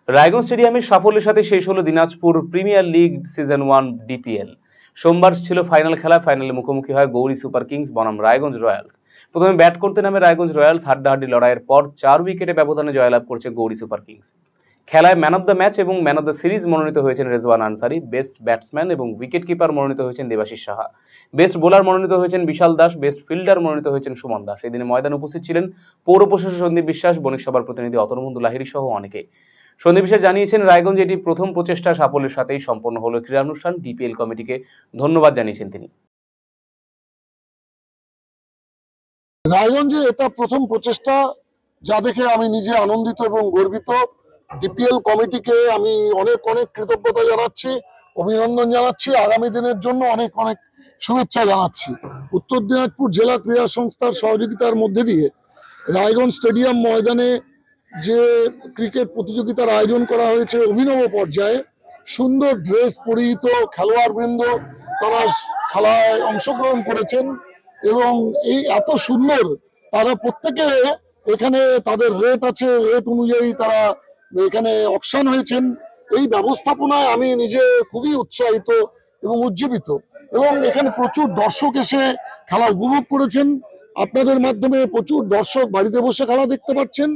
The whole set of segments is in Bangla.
রায়গঞ্জ স্টেডিয়ামের সাফল্যের সাথে শেষ হলো Dinajpur premier league season 1 DPL. সোমবার ছিল ফাইনাল খেলা। ফাইনালে মুখোমুখি হয় গৌরী সুপার কিংস বনাম রায়গঞ্জ রয়্যালস। প্রথমে ব্যাট করতে নামে রায়গঞ্জ রয়্যালস। হাড্ডাহাড্ডি লড়াইয়ের পর 4 উইকেটে ব্যবধানে জয়লাভ করছে গৌরী সুপার কিংস। খেলায় ম্যান অব দ্য ম্যাচ এবং ম্যান অব দ্য সিরিজ মনোনীত হয়েছেন রেজওয়ান আনসারি। বেস্ট ব্যাটসম্যান এবং উইকেট কিপার মনোনীত হয়েছেন দেবাশিস সাহা। বেস্ট বোলার মনোনীত হয়েছেন বিশাল দাস। বেস্ট ফিল্ডার মনোনীত হয়েছেন সুমন দাস। এদিনে ময়দানে উপস্থিত ছিলেন পৌর প্রশাসক সন্দীপ বিশ্বাস, বণিক সভার প্রতিনিধি অতনুবন্ধু লাহিড়ী সহ অনেকে। সন্দীপ বিশ্বাস জানিয়েছেন, রায়গঞ্জে এটি প্রথম প্রচেষ্টা সাফল্যের সাথেই সম্পন্ন হলো ক্রীড়ানুষ্ঠান। ডিপিএল কমিটিকে ধন্যবাদ জানিয়েছেন তিনি। রায়গঞ্জে এটা প্রথম প্রচেষ্টা, যা দেখে আমি নিজে আনন্দিত এবং গর্বিত। ডিপিএল কমিটিকে আমি অনেক অনেক কৃতজ্ঞতা জানাচ্ছি, অভিনন্দন জানাচ্ছি, আগামী দিনের জন্য অনেক অনেক শুভেচ্ছা জানাচ্ছি। উত্তর দিনাজপুর জেলা ক্রীড়া সংস্থার সহযোগিতার মধ্যে দিয়ে রায়গঞ্জ স্টেডিয়াম ময়দানে যে ক্রিকেট প্রতিযোগিতার আয়োজন করা হয়েছে অভিনব পর্যায়ে, সুন্দর ড্রেস পরিহিত খেলোয়াড়বৃন্দ তারা খেলায় অংশগ্রহণ করেছেন এবং এই এত সুন্দর, তারা প্রত্যেকে এখানে তাদের রেট আছে, রেট অনুযায়ী তারা এখানে অকশন হয়েছেন। এই ব্যবস্থাপনায় আমি নিজে খুবই উৎসাহিত এবং উজ্জীবিত, এবং এখানে প্রচুর দর্শক এসে খেলা উপভোগ করেছেন। আপনাদের মাধ্যমে প্রচুর দর্শক বাড়িতে বসে খেলা দেখতে পাচ্ছেন,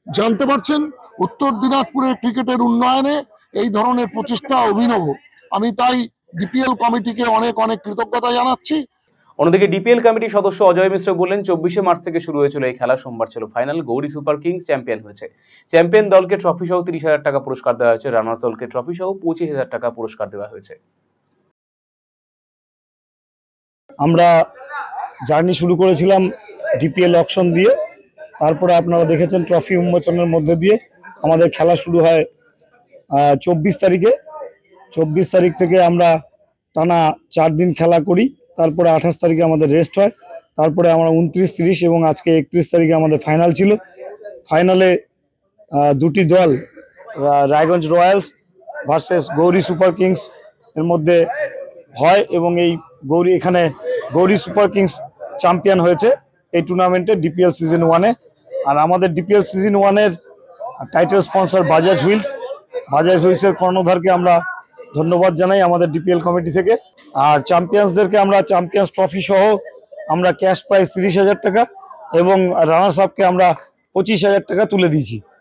জানতে পারছেন। উত্তর দিনাজপুরের ক্রিকেটের উন্নয়নে এই ধরনের প্রচেষ্টা অভিনব। আমি তাই ডিপিএল কমিটিকে অনেক অনেক কৃতজ্ঞতা জানাচ্ছি। অন্যদিকে ডিপিএল কমিটির সদস্য অজয় মিশ্র বললেন, 24শে মার্চ থেকে শুরু হয়েছিল এই খেলা। সোমবার ছিল final. Gouri Super Kings champion হয়েছে। চ্যাম্পিয়ন দলকে ট্রফি সহ 30,000 টাকা পুরস্কার দেওয়া হয়েছে। রানার্স দলকে ট্রফি সহ 25,000 টাকা পুরস্কার দেওয়া হয়েছে। আমরা জার্নি শুরু করেছিলাম ডিপিএল অকশন দিয়ে, তারপরে আপনারা দেখেছেন ট্রফি উন্মোচনের মধ্যে দিয়ে আমাদের খেলা শুরু হয় 24 তারিখে। 24 তারিখ থেকে আমরা টানা 4 দিন খেলা করি, তারপরে 28 তারিখে আমাদের রেস্ট হয়, তারপরে আমরা 29, 30 এবং আজকে 31 তারিখে আমাদের ফাইনাল ছিল। ফাইনালে দুটি দল, Raiganj Royals versus Gouri Super Kings এর মধ্যে হয় এবং এই এখানে গৌরী সুপার কিংস চ্যাম্পিয়ন হয়েছে এই টুর্নামেন্টে ডিপিএল সিজন 1-এ। আর আমাদের ডিপিএল সিজন 1-এর টাইটেল স্পন্সর বাজাজ হুইলসের কর্ণধারকে আমরা ধন্যবাদ জানাই আমাদের ডিপিএল কমিটি থেকে। আর চ্যাম্পিয়ন্সদেরকে আমরা চ্যাম্পিয়ন্স ট্রফি সহ আমরা ক্যাশ প্রাইজ 30,000 টাকা এবং রানার্স আপকে আমরা 25,000 টাকা তুলে দিয়েছি।